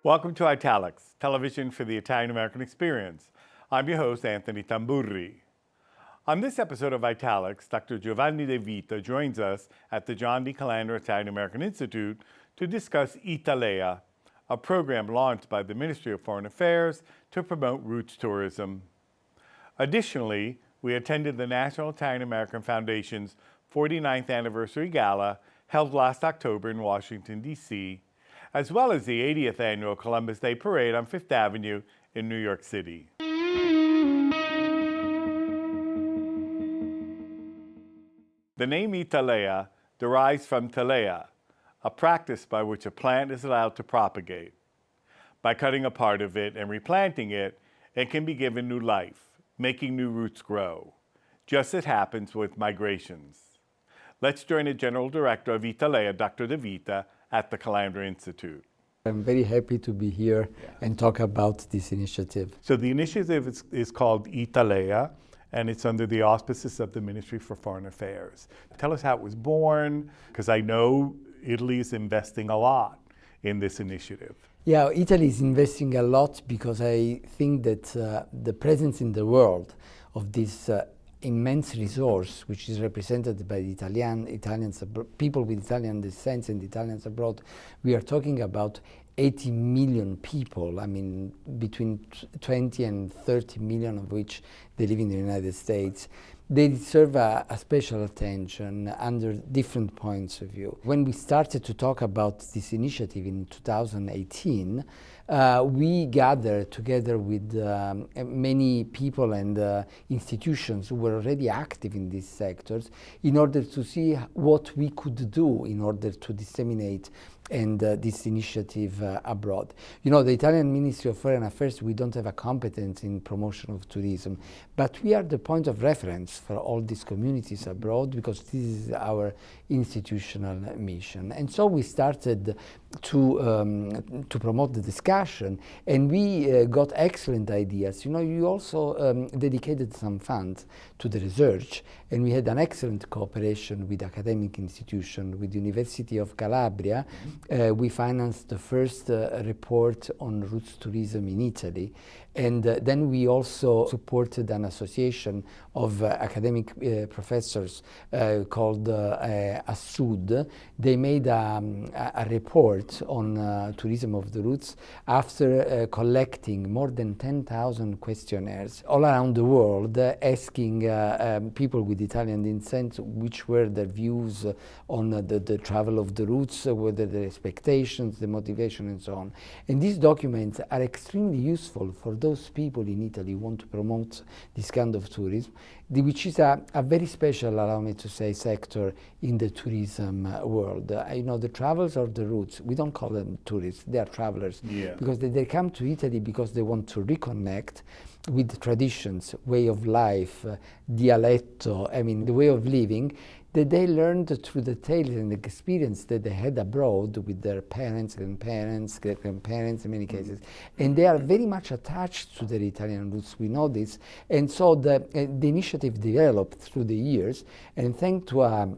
Welcome to Italics, television for the Italian American experience. I'm your host, Anthony Tamburri. On this episode of Italics, Dr. Giovanni de Vita joins us at the John D. Calandra Italian American Institute to discuss ITALEA, a program launched by the Ministry of Foreign Affairs to promote roots tourism. Additionally, we attended the National Italian American Foundation's 49th anniversary gala held last October in Washington, D.C., as well as the 80th annual Columbus Day Parade on Fifth Avenue in New York City. The name ITALEA derives from talea, a practice by which a plant is allowed to propagate. By cutting a part of it and replanting it, it can be given new life, making new roots grow, just as happens with migrations. Let's join the General Director of ITALEA, Dr. De Vita, at the Calandra Institute. I'm very happy to be here and talk about this initiative. So the initiative is called ITALEA, and it's under the auspices of the Ministry for Foreign Affairs. Tell us how it was born, because I know Italy is investing a lot in this initiative. Yeah, Italy is investing a lot because I think that the presence in the world of this immense resource, which is represented by the Italians, people with Italian descent and Italians abroad. We are talking about 80 million people, I mean, between 20 and 30 million of which they live in the United States. They deserve a special attention under different points of view. When we started to talk about this initiative in 2018, we gathered together with many people and institutions who were already active in these sectors in order to see what we could do in order to disseminate and this initiative abroad. You know, the Italian Ministry of Foreign Affairs, we don't have a competence in promotion of tourism, but we are the point of reference for all these communities abroad because this is our institutional mission. And so we started to promote the discussion, and we got excellent ideas. You know, you also dedicated some funds to the research, and we had an excellent cooperation with academic institutions, with the University of Calabria. We financed the first report on roots tourism in Italy, and then we also supported an association of academic professors called ASUD. They made a report on tourism of the roots after collecting more than 10,000 questionnaires all around the world, asking people with Italian descent which were their views on the travel of the roots, whether their expectations, the motivation, and so on. And these documents are extremely useful for those people in Italy who want to promote this kind of tourism, which is a very special, allow me to say, sector in the tourism world. You know, the travelers or the roots, we don't call them tourists, they are travelers, because they come to Italy because they want to reconnect with traditions, way of life, dialetto, I mean, the way of living, that they learned through the tales and the experience that they had abroad with their parents, grandparents, great-grandparents in many cases. And they are very much attached to their Italian roots, we know this. And so the initiative developed through the years, and thanks to an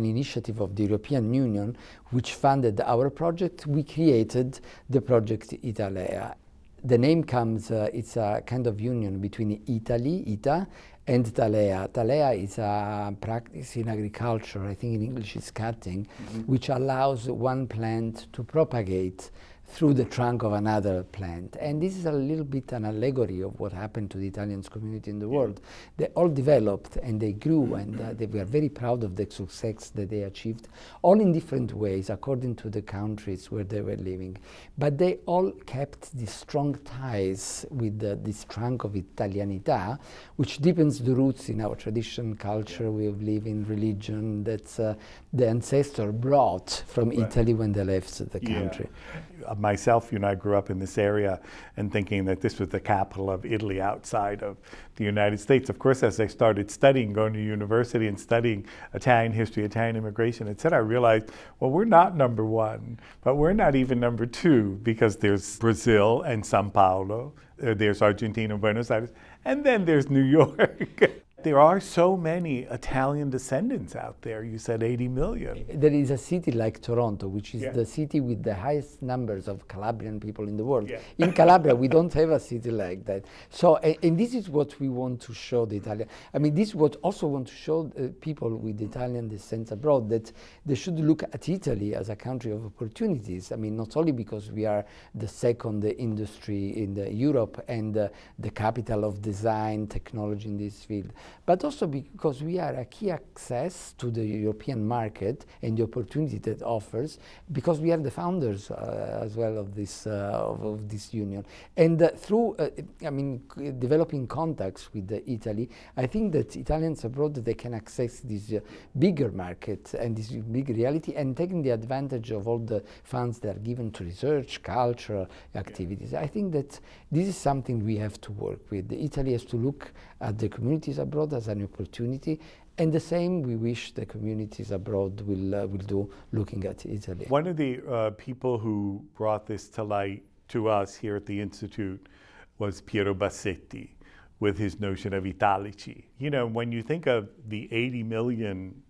initiative of the European Union, which funded our project, we created the project ITALEA. The name comes, it's a kind of union between Italy, Ita, and talea. Talea is a practice in agriculture, I think in English it's cutting, which allows one plant to propagate through the trunk of another plant. And this is a little bit an allegory of what happened to the Italian community in the world. They all developed and they grew, and they were very proud of the success that they achieved, all in different ways according to the countries where they were living. But they all kept these strong ties with this trunk of Italianità, which deepens the roots in our tradition, culture, way of living, religion that the ancestor brought from Italy when they left the country. Myself, I grew up in this area and thinking that this was the capital of Italy outside of the United States. Of course, as I started studying, going to university and studying Italian history, Italian immigration, etc., I realized, well, we're not number one, but we're not even number two, because there's Brazil and Sao Paulo, there's Argentina, Buenos Aires, and then there's New York. There are so many Italian descendants out there. You said 80 million. There is a city like Toronto, which is Yeah. the city with the highest numbers of Calabrian people in the world. Yeah. In Calabria, we don't have a city like that. So, and this is what we want to show the Italian. I mean, this is what also want to show people with Italian descent abroad, that they should look at Italy as a country of opportunities. I mean, not only because we are the second industry in Europe and the capital of design, technology in this field, but also because we are a key access to the European market and the opportunity that offers, because we are the founders as well of this union. And through, developing contacts with Italy, I think that Italians abroad, they can access this bigger market and this big reality, and taking the advantage of all the funds that are given to research, cultural activities. I think that this is something we have to work with. Italy has to look at the communities abroad as an opportunity, and the same we wish the communities abroad will do, looking at Italy. One of the people who brought this to light to us here at the Institute was Piero Bassetti with his notion of Italici. You know, when you think of the 80 million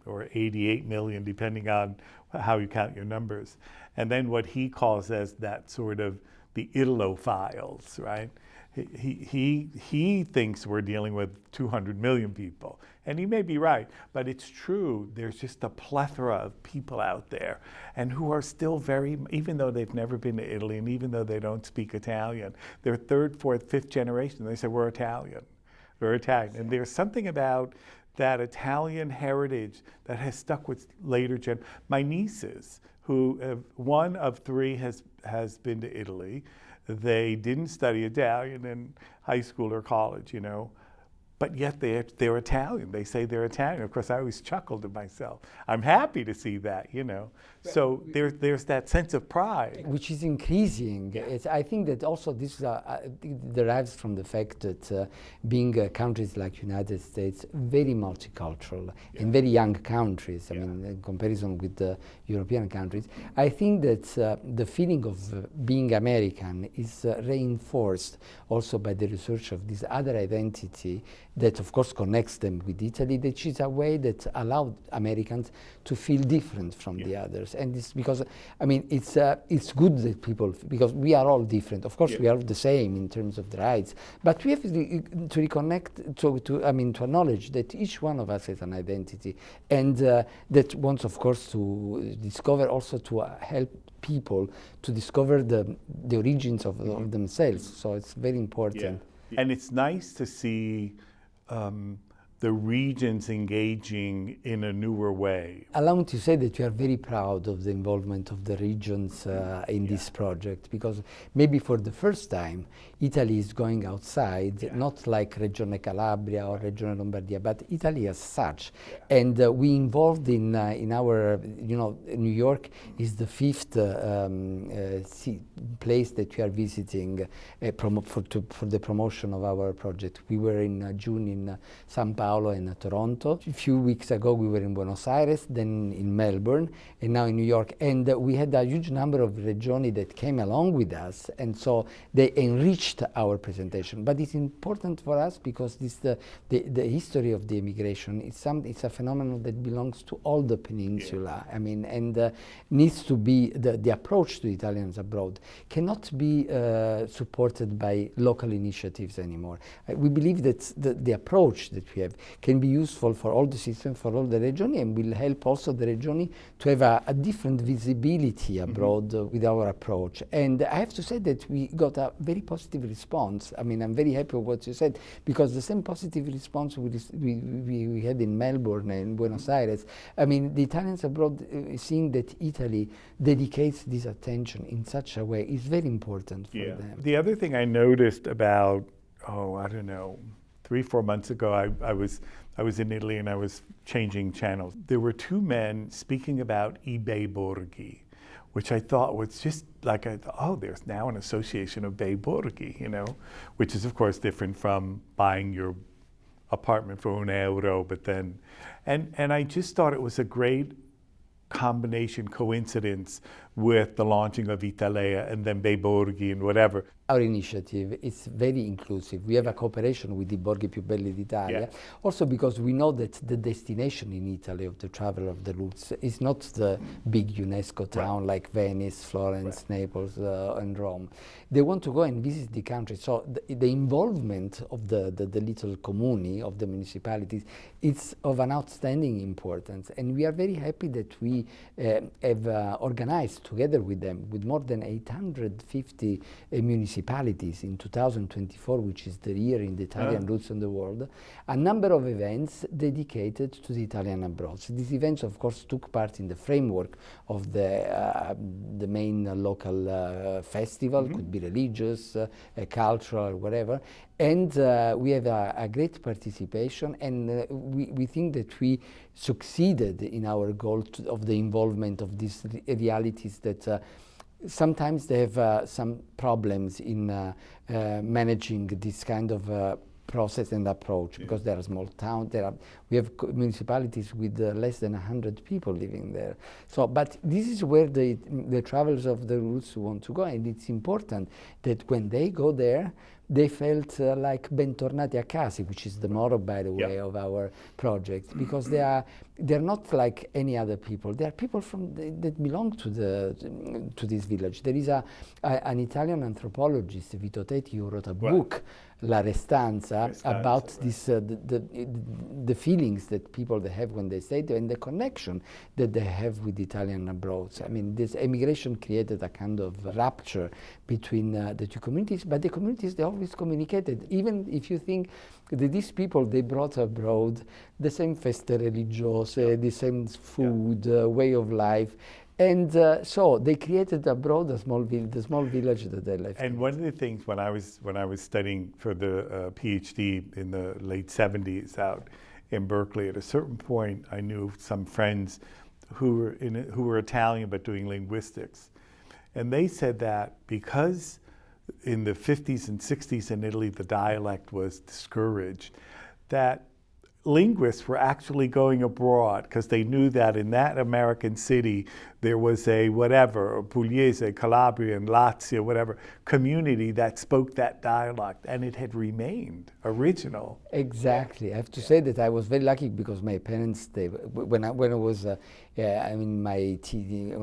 or 88 million, depending on how you count your numbers, and then what he calls as that sort of the Italophiles, right? He thinks we're dealing with 200 million people, and he may be right, but it's true. There's just a plethora of people out there, and who are still very, even though they've never been to Italy, and even though they don't speak Italian, they're third, fourth, fifth generation. They say we're Italian, and there's something about that Italian heritage that has stuck with later my nieces, who one of three has been to Italy. They didn't study Italian in high school or college, you know, but yet they're Italian. They say they're Italian. Of course, I always chuckled to myself. I'm happy to see that, you know. So there's that sense of pride. Which is increasing. I think that also this derives from the fact that being countries like United States, very multicultural and very young countries, I mean, in comparison with the European countries, I think that the feeling of being American is reinforced also by the research of this other identity that of course connects them with Italy, that is a way that allowed Americans to feel different from the others. And it's because, I mean, it's good that people, because we are all different. Of course, we are the same in terms of the rights, but we have to reconnect, to acknowledge that each one of us has an identity, and that wants, of course, to discover, also to help people to discover the origins of themselves. So it's very important. Yeah. And it's nice to see the regions engaging in a newer way. Allow me to say that we are very proud of the involvement of the regions in this project, because maybe for the first time Italy is going outside, not like Regione Calabria or Regione Lombardia, but Italy as such. And we involved in our, you know, New York is the fifth place that we are visiting for the promotion of our project. We were in June in São Paulo and Toronto. A few weeks ago we were in Buenos Aires, then in Melbourne, and now in New York. And we had a huge number of regioni that came along with us, and so they enriched our presentation. But it's important for us because this the history of the immigration. It's a phenomenon that belongs to all the peninsula. I mean, and needs to be the approach to Italians abroad cannot be supported by local initiatives anymore. We believe that the approach that we have can be useful for all the systems, for all the regioni, and will help also the regioni to have a different visibility abroad with our approach. And I have to say that we got a very positive response. I mean, I'm very happy with what you said, because the same positive response we had in Melbourne and Buenos Aires. I mean, the Italians abroad seeing that Italy dedicates this attention in such a way is very important for them. The other thing I noticed about, I don't know, 3-4 months ago, I was in Italy and I was changing channels. There were two men speaking about I bei borghi, which I thought was just like, there's now an association of bei borghi, you know, which is of course different from buying your apartment for €1, but then, and I just thought it was a great coincidence with the launching of ITALEA and then bei borghi and whatever. our initiative is very inclusive. We have a cooperation with the Borghi Più Belli d'Italia, also because we know that the destination in Italy of the travel of the roots is not the big UNESCO town like Venice, Florence, Naples, and Rome. They want to go and visit the country. So the involvement of the little comuni, of the municipalities, it's of an outstanding importance. And we are very happy that we have organized together with them, with more than 850 municipalities in 2024, which is the year in the Italian roots in the world, a number of events dedicated to the Italian abroad. So these events, of course, took part in the framework of the main local festival, could be religious, cultural, whatever. And we have a great participation, and we think that we succeeded in our goal of the involvement of these realities that sometimes they have some problems in managing this kind of process and approach, because there are small towns, we have municipalities with less than 100 people living there. So, but this is where the travelers of the roots want to go, and it's important that when they go there, they felt like bentornati a casa, which is the motto, by the way, of our project, because they're not like any other people. They are people that belong to this village. There is an Italian anthropologist, Vito Teti, who wrote a book, La Restanza, about this the feelings that people they have when they stay there, and the connection that they have with Italian abroad. I mean, this emigration created a kind of rupture between the two communities, but the communities, they always communicated. Even if you think that these people, they brought abroad the same feste religiose, the same food, way of life. And so they created abroad the small village that they left. And one of the things when I was studying for the PhD in the late 70s out in Berkeley, at a certain point, I knew some friends who were Italian but doing linguistics, and they said that because in the 50s and 60s in Italy the dialect was discouraged, that linguists were actually going abroad because they knew that in that American city there was a whatever, Pugliese, Calabrian, Lazio, whatever, community that spoke that dialect, and it had remained original. Exactly. I have to say that I was very lucky because my parents, when I was when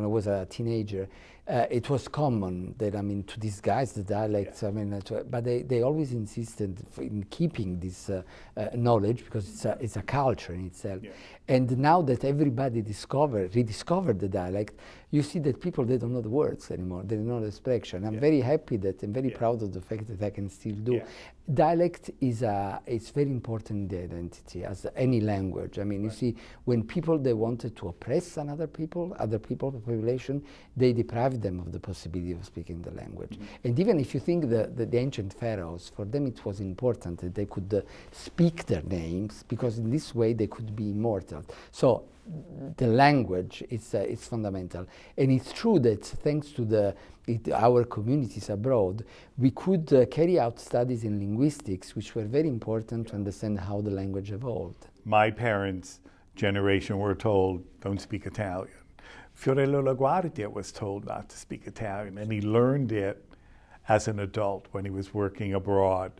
I was a teenager, it was common that, I mean, to disguise the dialects, I mean, but they always insisted in keeping this knowledge, because it's a culture in itself. And now that everybody rediscovered the dialect, you see that people, they don't know the words anymore, they don't know the expression. I'm very happy that, I'm very proud of the fact that I can still do. Dialect is it's very important in the identity, as any language. I mean, you see, when people, they wanted to oppress other people, the population, they deprived them of the possibility of speaking the language. And even if you think the ancient pharaohs, for them it was important that they could speak their names, because in this way they could be immortal. So the language is fundamental. And it's true that thanks to our communities abroad, we could carry out studies in linguistics, which were very important to understand how the language evolved. My parents' generation were told, don't speak Italian. Fiorello LaGuardia was told not to speak Italian, and he learned it as an adult when he was working abroad.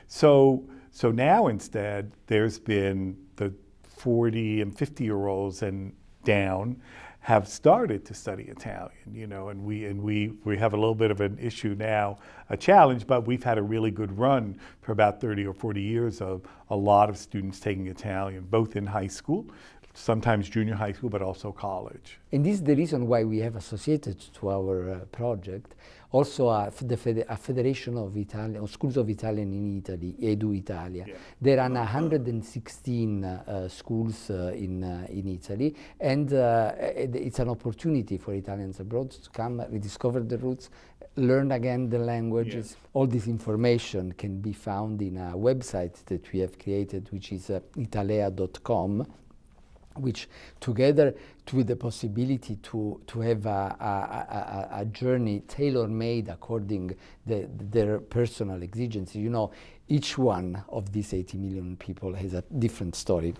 So now instead, there's been the 40 and 50-year-olds and down have started to study Italian, you know, and we have a little bit of an issue now, a challenge, but we've had a really good run for about 30 or 40 years of a lot of students taking Italian, both in high school, sometimes junior high school, but also college. And this is the reason why we have associated to our project also a federation of Italian, schools of Italian in Italy, EduItalia. There are 116 schools in Italy, and it's an opportunity for Italians abroad to come, rediscover the roots, learn again the languages. All this information can be found in a website that we have created, which is italea.com, which together with the possibility to have a journey tailor-made according their personal exigencies. You know, each one of these 80 million people has a different story.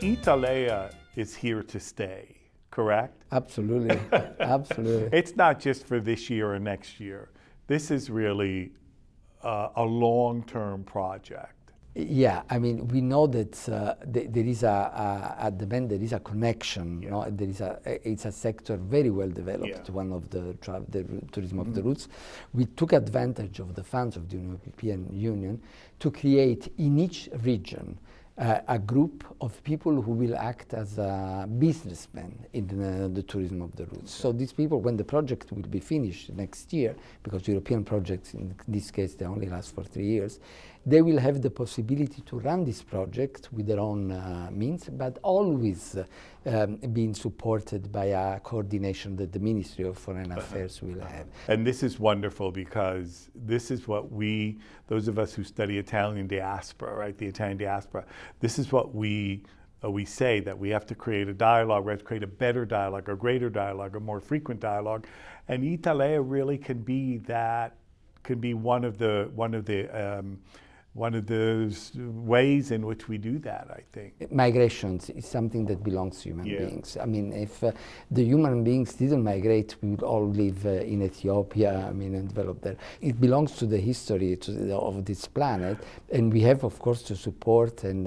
ITALEA is here to stay. correct? Absolutely, absolutely. It's not just for this year or next year. This is really a long-term project. Yeah, I mean, we know that there is at the end there is a connection. Yeah. You know, it's a sector very well developed. Yeah. One of the tourism of the roots. We took advantage of the funds of the European Union to create in each region a group of people who will act as businessmen in the tourism of the roots. So these people, when the project will be finished next year, because European projects in this case they only last for 3 years, they will have the possibility to run this project with their own means, but always being supported by a coordination that the Ministry of Foreign Affairs will have. And this is wonderful because this is what those of us who study Italian diaspora, right, the Italian diaspora, this is what we say, that we have to create a dialogue, we have to create a better dialogue, a greater dialogue, a more frequent dialogue. And ITALEA really can be that, can be one of the ways in which we do that, I think. Migrations is something that belongs to human Yeah. beings. I mean, if the human beings didn't migrate, we would all live in Ethiopia, I mean, and develop there. It belongs to the history of this planet, and we have, of course, to support and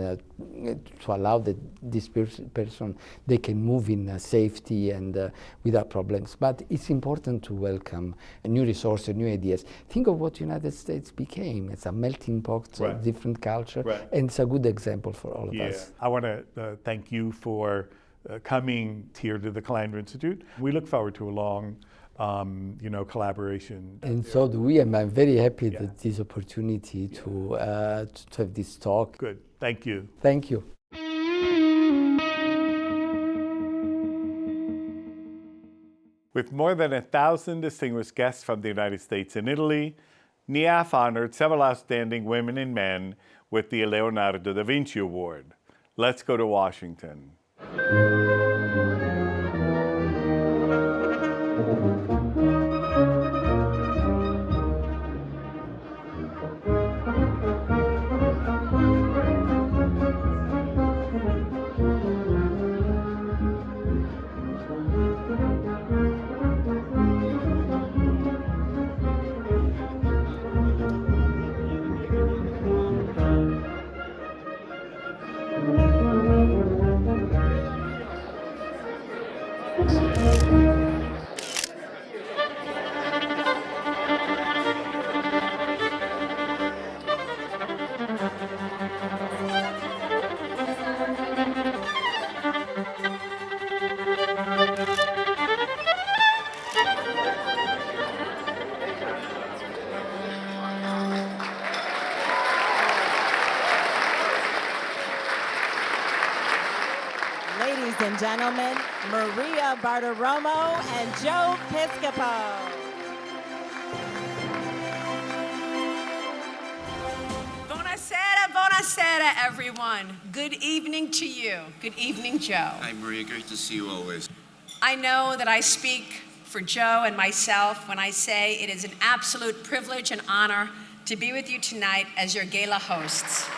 to allow that this person, they can move in safety and without problems. But it's important to welcome new resources, new ideas. Think of what the United States became. It's a melting pot Right. of different culture, Right. and it's a good example for all of Yeah, us. I want to thank you for coming here to the Calandra Institute. We look forward to a long, collaboration. And so do we, and I'm very happy Yeah. that this opportunity to have this talk. Good, thank you. Thank you. With more than 1,000 distinguished guests from the United States and Italy, NIAF honored several outstanding women and men with the Leonardo da Vinci Award. Let's go to Washington. Ladies and gentlemen, Maria Bartiromo and Joe Piscopo. Buonasera, buonasera, everyone. Good evening to you. Good evening, Joe. Hi, Maria. Great to see you always. I know that I speak for Joe and myself when I say it is an absolute privilege and honor to be with you tonight as your gala hosts.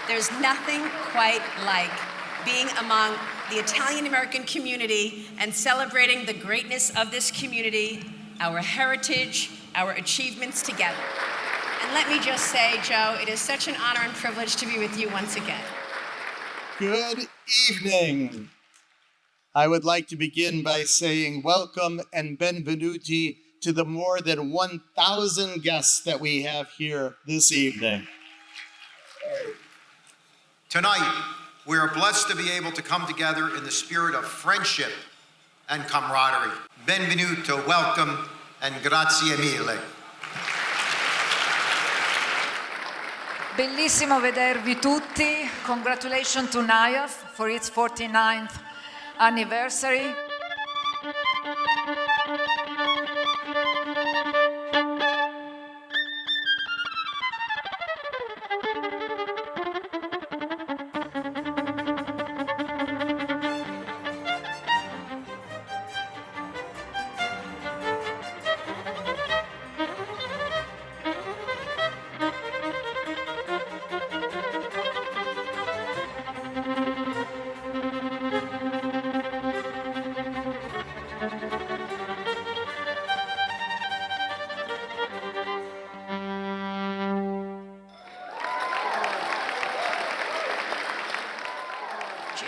There's nothing quite like being among the Italian American community and celebrating the greatness of this community, our heritage, our achievements together. And let me just say, Joe, it is such an honor and privilege to be with you once again. Good evening. I would like to begin by saying welcome and benvenuti to the more than 1,000 guests that we have here this evening. Tonight, we are blessed to be able to come together in the spirit of friendship and camaraderie. Benvenuto, welcome, and grazie mille. Bellissimo vedervi tutti. Congratulations to NIAF for its 49th anniversary.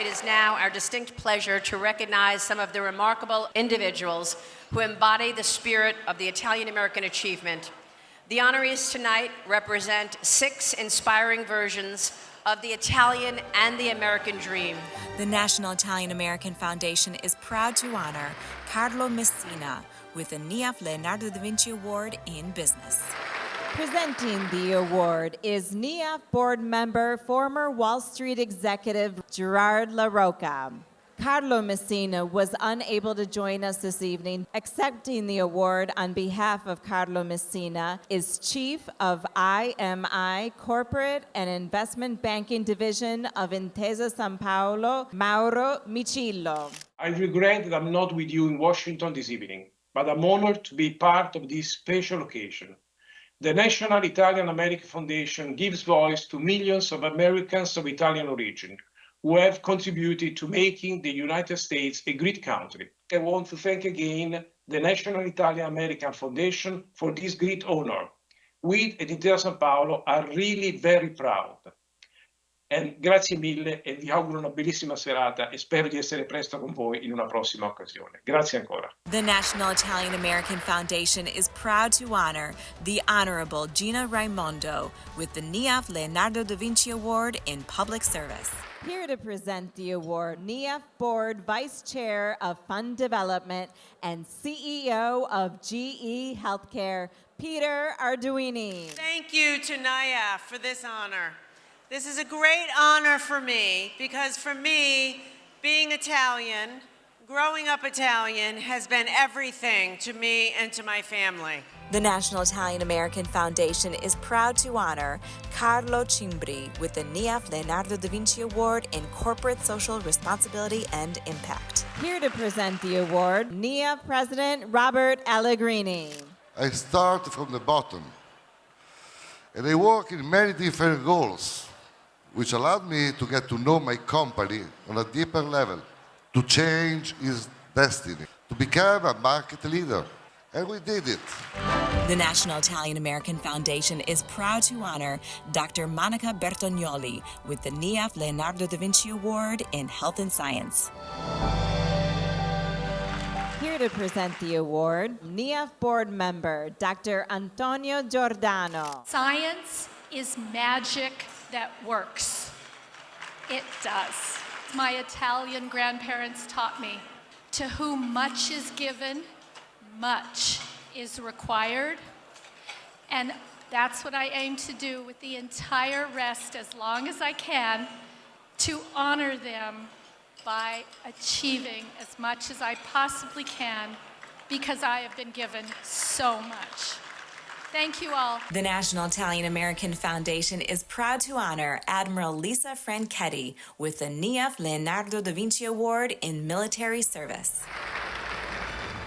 it is now our distinct pleasure to recognize some of the remarkable individuals who embody the spirit of the Italian American achievement. The honorees tonight represent 6 inspiring versions of the Italian and the American dream. The National Italian American Foundation is proud to honor Carlo Messina with the NIAF Leonardo da Vinci Award in Business. Presenting the award is NIAF board member, former Wall Street executive Gerard LaRocca. Carlo Messina was unable to join us this evening. Accepting the award on behalf of Carlo Messina is Chief of IMI Corporate and Investment Banking Division of Intesa San Paolo, Mauro Micillo. I regret that I'm not with you in Washington this evening, but I'm honored to be part of this special occasion. The National Italian American Foundation gives voice to millions of Americans of Italian origin who have contributed to making the United States a great country. I want to thank again the National Italian American Foundation for this great honor. We at Intesa San Paolo are really very proud. E grazie mille e vi auguro una bellissima serata e spero di essere presto con voi in una prossima occasione. Grazie ancora. The National Italian American Foundation is proud to honor the Honorable Gina Raimondo with the NIAF Leonardo da Vinci Award in Public Service. Here to present the award, NIAF Board Vice Chair of Fund Development and CEO of GE Healthcare, Peter Arduini. Thank you to NIAF for this honor. This is a great honor for me because for me, being Italian, growing up Italian has been everything to me and to my family. The National Italian American Foundation is proud to honor Carlo Cimbri with the NIAF Leonardo da Vinci Award in Corporate Social Responsibility and Impact. Here to present the award, NIAF President Robert Allegrini. I start from the bottom, and I work in many different roles, which allowed me to get to know my company on a deeper level, to change its destiny, to become a market leader. And we did it. The National Italian American Foundation is proud to honor Dr. Monica Bertognoli with the NIAF Leonardo da Vinci Award in Health and Science. Here to present the award, NIAF board member, Dr. Antonio Giordano. Science is magic that works. It does. My Italian grandparents taught me, to whom much is given, much is required. And that's what I aim to do with the entire rest as long as I can, to honor them by achieving as much as I possibly can, because I have been given so much. Thank you all. The National Italian American Foundation is proud to honor Admiral Lisa Franchetti with the NIAF Leonardo da Vinci Award in Military Service.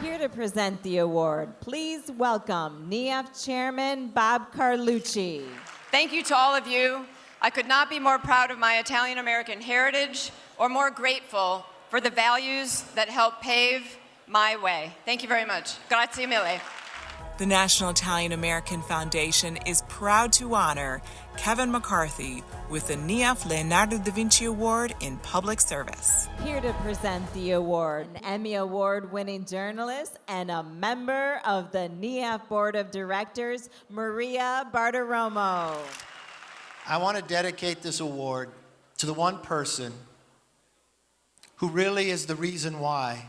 Here to present the award, please welcome NIAF Chairman Bob Carlucci. Thank you to all of you. I could not be more proud of my Italian American heritage or more grateful for the values that help pave my way. Thank you very much. Grazie mille. The National Italian American Foundation is proud to honor Kevin McCarthy with the NIAF Leonardo da Vinci Award in Public Service. Here to present the award, an Emmy Award-winning journalist and a member of the NIAF Board of Directors, Maria Bartiromo. I want to dedicate this award to the one person who really is the reason why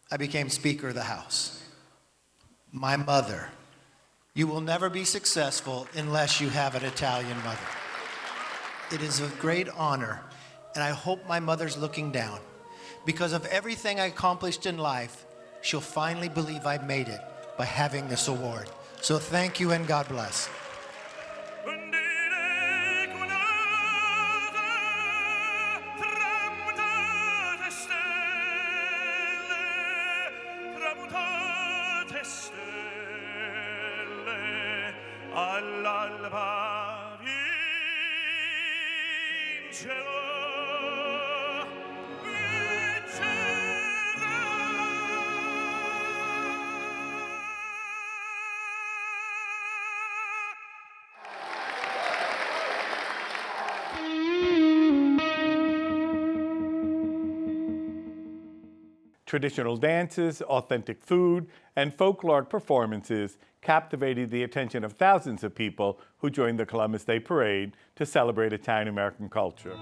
I became Speaker of the House. My mother. You will never be successful unless you have an Italian mother. It is a great honor, and I hope my mother's looking down. Because of everything I accomplished in life, she'll finally believe I made it by having this award. So thank you and God bless. Traditional dances, authentic food, and folkloric performances captivated the attention of thousands of people who joined the Columbus Day Parade to celebrate Italian American culture.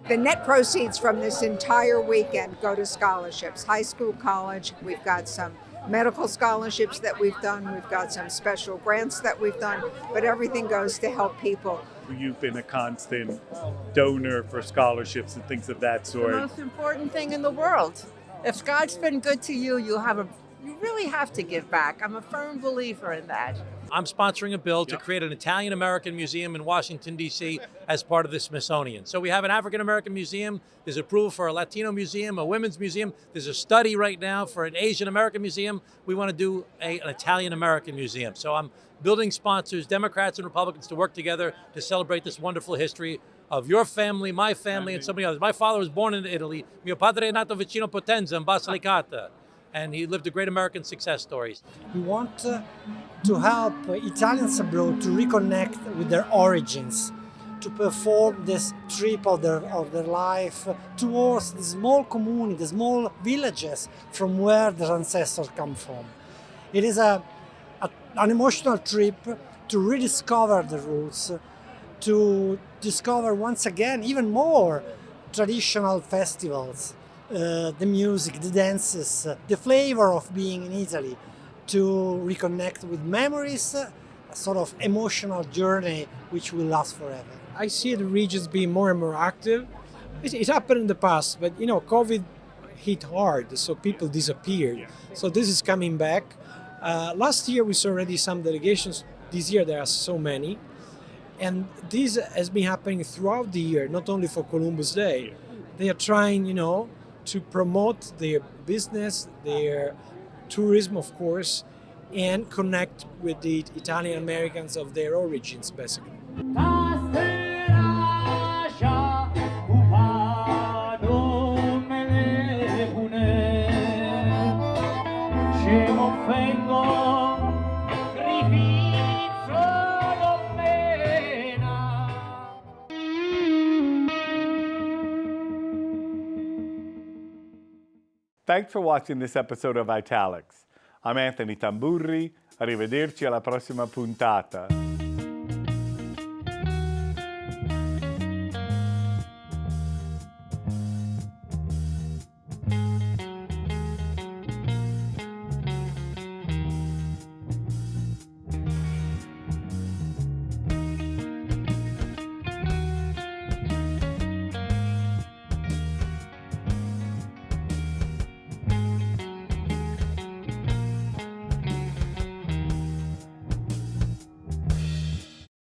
The net proceeds from this entire weekend go to scholarships, high school, college. We've got some medical scholarships that we've done. We've got some special grants that we've done, but everything goes to help people. You've been a constant donor for scholarships and things of that sort. The most important thing in the world. If God's been good to you, you really have to give back. I'm a firm believer in that. I'm sponsoring a bill to create an Italian American museum in Washington, D.C. as part of the Smithsonian. So we have an African American museum, there's approval for a Latino museum, a women's museum, there's a study right now for an Asian American museum. We want to do an Italian American museum. So I'm building sponsors, Democrats and Republicans, to work together to celebrate this wonderful history of your family, my family, and so many others. My father was born in Italy. Mio padre è nato vicino Potenza in Basilicata. And he lived a great American success story. We want to help Italians abroad to reconnect with their origins, to perform this trip of their life towards the small community, the small villages from where their ancestors come from. It is an emotional trip to rediscover the roots, to discover once again even more traditional festivals. The music, the dances, the flavor of being in Italy, to reconnect with memories, a sort of emotional journey which will last forever. I see the regions being more and more active. It happened in the past, but COVID hit hard, so people disappeared. So this is coming back. Last year we saw already some delegations. This year there are so many. And this has been happening throughout the year, not only for Columbus Day. They are trying, to promote their business, their tourism, of course, and connect with the Italian Americans of their origins, basically. Thanks for watching this episode of Italics. I'm Anthony Tamburri. Arrivederci alla prossima puntata.